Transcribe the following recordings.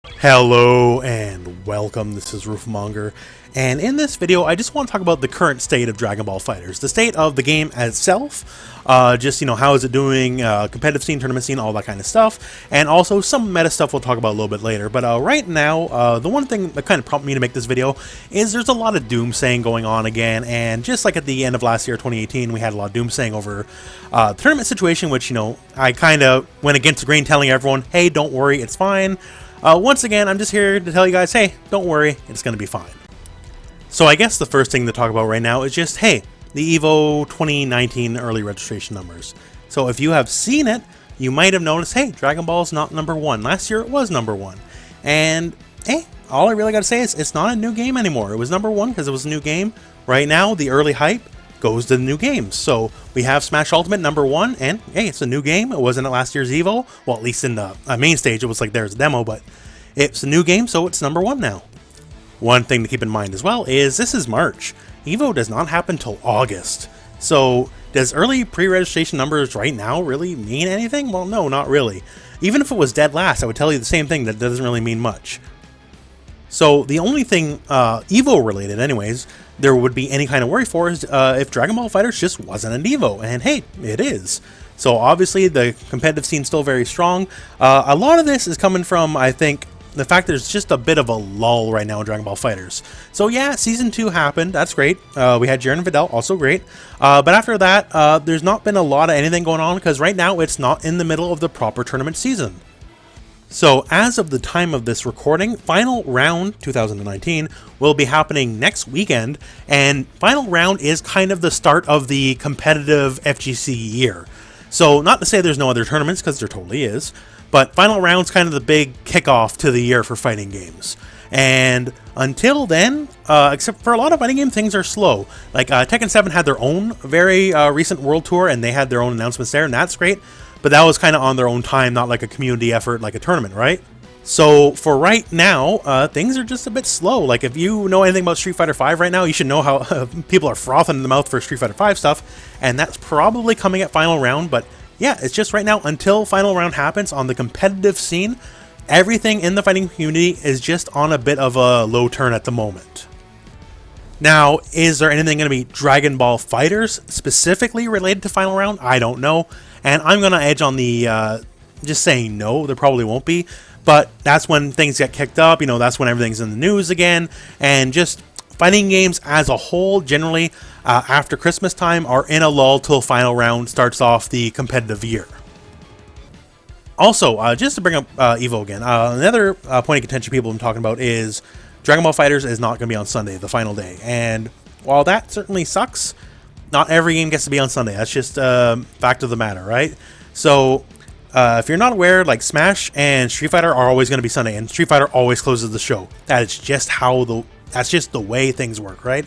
Hello and welcome, this is Rooflemonger, and in this video I just want to talk about the current state of Dragon Ball FighterZ, the state of the game itself, just, how is it doing, competitive scene, tournament scene, all that kind of stuff, and also some meta stuff we'll talk about a little bit later. But right now, the one thing that kind of prompted me to make this video is there's a lot of doomsaying going on again, and just like at the end of last year, 2018, we had a lot of doomsaying over the tournament situation, which, I kind of went against the grain telling everyone, hey, don't worry, it's fine. Once again, I'm just here to tell you guys, hey, don't worry, it's going to be fine. So I guess the first thing to talk about right now is just, hey, the EVO 2019 early registration numbers. So if you have seen it, you might have noticed, hey, Dragon Ball's not #1. Last year it was #1. And, hey, all I really got to say is it's not a new game anymore. It was #1 because it was a new game. Right now, the early hype goes to the new games. So we have Smash Ultimate #1, and hey, it's a new game. It wasn't at last year's EVO. Well, at least in the main stage, it was like there's a demo, but it's a new game, so it's #1 now. One thing to keep in mind as well is this is March. EVO does not happen till August. So does early pre-registration numbers right now really mean anything? Well, no, not really. Even if it was dead last, I would tell you the same thing, that doesn't really mean much. So the only thing EVO related anyways, there would be any kind of worry for is if Dragon Ball FighterZ just wasn't an EVO, and hey, it is. So obviously the competitive scene's still very strong. A lot of this is coming from, I think, the fact there's just a bit of a lull right now in Dragon Ball FighterZ. So yeah, Season 2 happened, that's great. We had Jiren and Videl, also great. But after that, there's not been a lot of anything going on, because right now it's not in the middle of the proper tournament season. So as of the time of this recording, Final Round 2019 will be happening next weekend, and Final Round is kind of the start of the competitive FGC year. So not to say there's no other tournaments, because there totally is, but Final Round's kind of the big kickoff to the year for fighting games. And until then, except for a lot of fighting game, things are slow. Like Tekken 7 had their own very recent World Tour, and they had their own announcements there, and that's great. But that was kind of on their own time, not like a community effort like a tournament, right? So for right now, things are just a bit slow. Like if you know anything about Street Fighter V right now, you should know how people are frothing in the mouth for Street Fighter V stuff, and that's probably coming at Final Round. But yeah, it's just right now, until Final Round happens on the competitive scene, everything in the fighting community is just on a bit of a low turn at the moment. Now, is there anything going to be Dragon Ball FighterZ specifically related to Final Round? I don't know. And I'm going to edge on the just saying no, there probably won't be. But that's when things get kicked up, that's when everything's in the news again. And just fighting games as a whole, generally, after Christmas time, are in a lull till Final Round starts off the competitive year. Also, just to bring up EVO again, another point of contention people have been talking about is Dragon Ball FighterZ is not going to be on Sunday, the final day. And while that certainly sucks, not every game gets to be on Sunday. That's just a fact of the matter, right? So if you're not aware, like Smash and Street Fighter are always going to be Sunday, and Street Fighter always closes the show. That's just the way things work, right?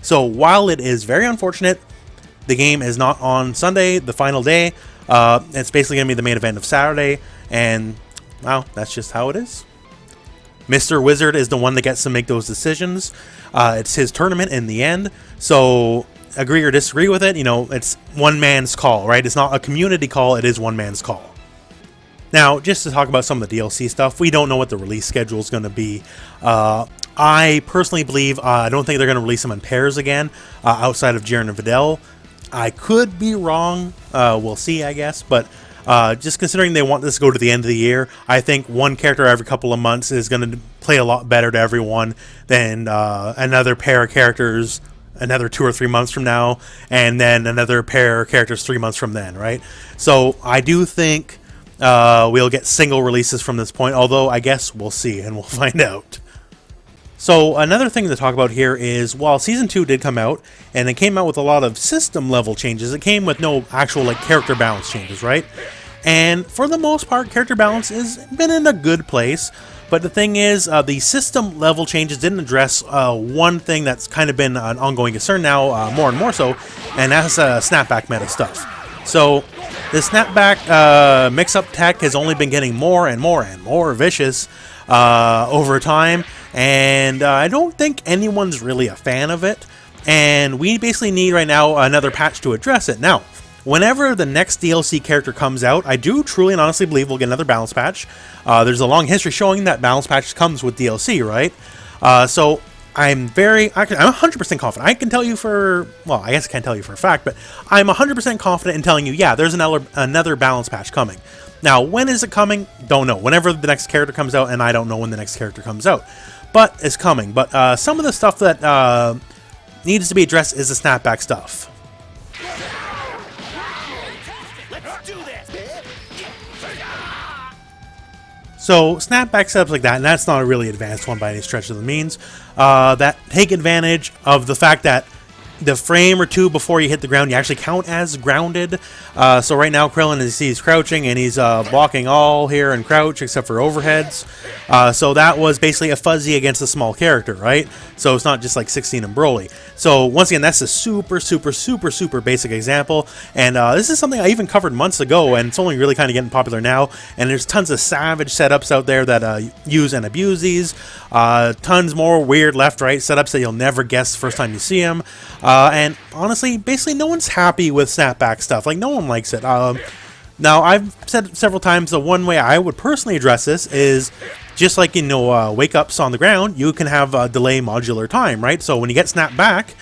So while it is very unfortunate, the game is not on Sunday, the final day. It's basically going to be the main event of Saturday, and well, that's just how it is. Mr. Wizard is the one that gets to make those decisions. It's his tournament in the end, so agree or disagree with it, it's one man's call, right? It's not a community call, it is one man's call. Now, just to talk about some of the DLC stuff, we don't know what the release schedule is going to be. I personally believe, I don't think they're going to release them in pairs again, outside of Jiren and Videl. I could be wrong, we'll see, I guess, but just considering they want this to go to the end of the year, I think one character every couple of months is going to play a lot better to everyone than another pair of characters another 2 or 3 months from now, and then another pair of characters 3 months from then, right? So I do think we'll get single releases from this point, although I guess we'll see and we'll find out. So another thing to talk about here is, while Season 2 did come out, and it came out with a lot of system level changes, it came with no actual character balance changes, right? And for the most part, character balance has been in a good place. But the thing is, the system level changes didn't address one thing that's kind of been an ongoing concern now, more and more so, and that's snapback meta stuff. So the snapback mix-up tech has only been getting more and more and more vicious over time, and I don't think anyone's really a fan of it, and we basically need right now another patch to address it. Now, whenever the next DLC character comes out, I do truly and honestly believe we'll get another balance patch. There's a long history showing that balance patch comes with DLC, right? So I'm 100% confident. I can tell you well, I guess I can't tell you for a fact, but I'm 100% confident in telling you, yeah, there's another balance patch coming. Now, when is it coming? Don't know. Whenever the next character comes out, and I don't know when the next character comes out. But it's coming. But some of the stuff that needs to be addressed is the snapback stuff. So snapback setups like that, and that's not a really advanced one by any stretch of the means, that take advantage of the fact that the frame or two before you hit the ground, you actually count as grounded. So right now, Krillin he's crouching and he's blocking all here and crouch except for overheads. So that was basically a fuzzy against a small character, right? So it's not just like 16 and Broly. So once again, that's a super basic example. And this is something I even covered months ago, and it's only really kind of getting popular now. And there's tons of savage setups out there that use and abuse these. Tons more weird left-right setups that you'll never guess the first time you see them. And honestly, basically no one's happy with snapback stuff. Like, no one likes it. Now, I've said several times the one way I would personally address this is just like, wake-ups on the ground, you can have delay modular time, right? So when you get snapped back,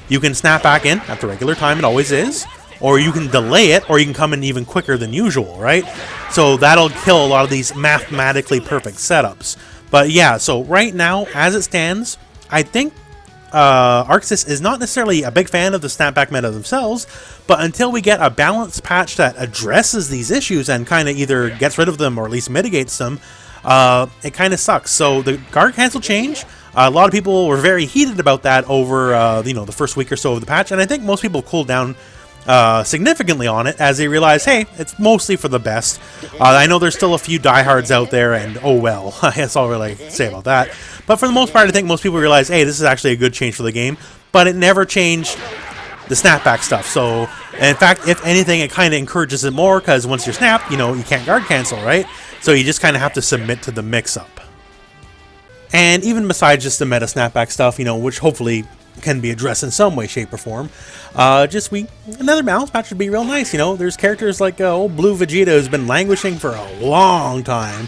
you can snap back in at the regular time it always is, or you can delay it, or you can come in even quicker than usual, right? So that'll kill a lot of these mathematically perfect setups. But yeah, so right now, as it stands, I think Arxis is not necessarily a big fan of the snapback meta themselves, but until we get a balance patch that addresses these issues and kind of either gets rid of them or at least mitigates them, it kind of sucks. So the guard cancel change, a lot of people were very heated about that over the first week or so of the patch, and I think most people cooled down significantly on it as they realize, hey, it's mostly for the best. I know there's still a few diehards out there, and oh well, that's all I really can say about that. But for the most part, I think most people realize, hey, this is actually a good change for the game, but it never changed the snapback stuff. So, in fact, if anything, it kind of encourages it more, because once you're snapped, you can't guard cancel, right? So you just kind of have to submit to the mix-up. And even besides just the meta snapback stuff, which hopefully can be addressed in some way, shape, or form, another balance patch would be real nice. There's characters like old Blue Vegeta who's been languishing for a long time.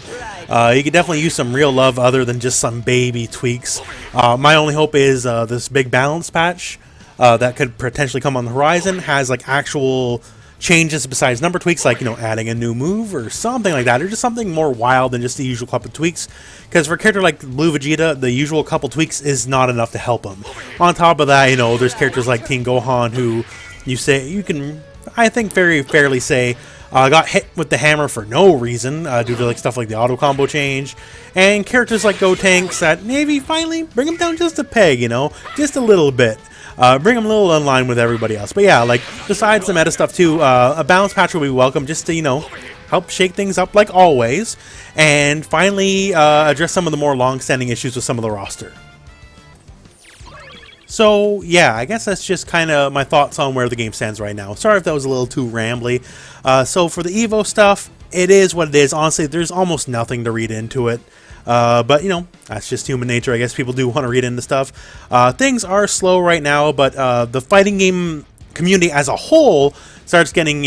You could definitely use some real love other than just some baby tweaks. My only hope is this big balance patch that could potentially come on the horizon has like actual changes besides number tweaks, like adding a new move or something like that, or just something more wild than just the usual couple tweaks. Because for a character like Blue Vegeta, the usual couple tweaks is not enough to help him. On top of that, there's characters like Teen Gohan who you can, I think, very fairly say got hit with the hammer for no reason due to stuff like the auto combo change, and characters like Gotenks that maybe finally bring him down just a peg, just a little bit. Bring them a little in line with everybody else. But yeah, besides the meta stuff too, a balance patch will be welcome just to, help shake things up like always, and finally address some of the more long-standing issues with some of the roster. So yeah, I guess that's just kind of my thoughts on where the game stands right now. Sorry if that was a little too rambly. So for the Evo stuff, it is what it is. Honestly, there's almost nothing to read into it. But, that's just human nature. I guess people do want to read into stuff. Things are slow right now, but the fighting game community as a whole starts getting,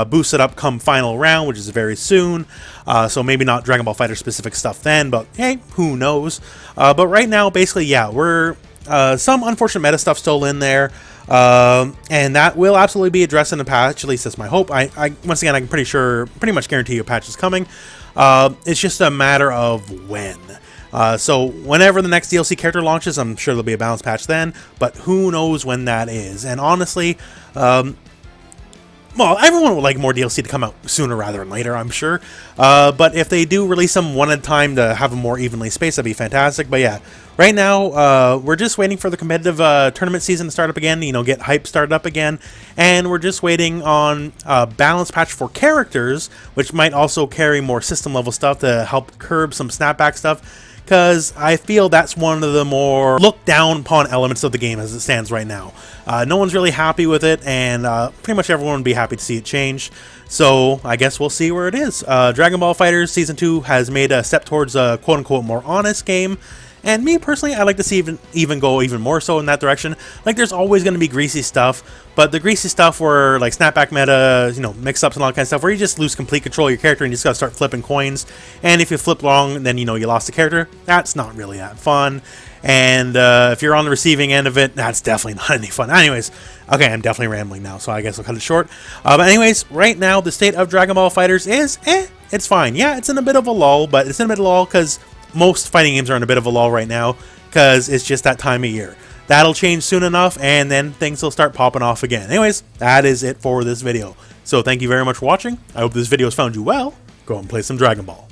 boosted up come final round, which is very soon. So maybe not Dragon Ball Fighter specific stuff then, but hey, who knows? But right now, basically, yeah, we're some unfortunate meta stuff still in there. And that will absolutely be addressed in the patch. At least that's my hope. Once again, I can pretty much guarantee you a patch is coming. It's just a matter of when. So whenever the next DLC character launches, I'm sure there'll be a balance patch then, but who knows when that is. And honestly, well, everyone would like more DLC to come out sooner rather than later, I'm sure. But if they do release them one at a time to have them more evenly spaced, that'd be fantastic. But yeah, right now, we're just waiting for the competitive tournament season to start up again, get hype started up again. And we're just waiting on a balance patch for characters, which might also carry more system level stuff to help curb some snapback stuff. Because I feel that's one of the more looked down upon elements of the game as it stands right now. No one's really happy with it, and pretty much everyone would be happy to see it change. So I guess we'll see where it is. Dragon Ball FighterZ Season 2 has made a step towards a quote-unquote more honest game, And me personally, I like to see even go even more so in that direction. Like, there's always going to be greasy stuff, but the greasy stuff where, like, snapback meta, you know, mix-ups and all that kind of stuff, where you just lose complete control of your character and you just got to start flipping coins. And if you flip wrong, then, you know, you lost the character. That's not really that fun. And if you're on the receiving end of it, that's definitely not any fun. Anyways, okay, I'm definitely rambling now, so I guess I'll cut it short. But anyways, right now, the state of Dragon Ball FighterZ is, it's fine. Yeah, it's in a bit of a lull, but it's in a bit of a lull because most fighting games are in a bit of a lull right now because it's just that time of year. That'll change soon enough, and then things will start popping off again. Anyways, that is it for this video. So thank you very much for watching. I hope this video has found you well. Go and play some Dragon Ball.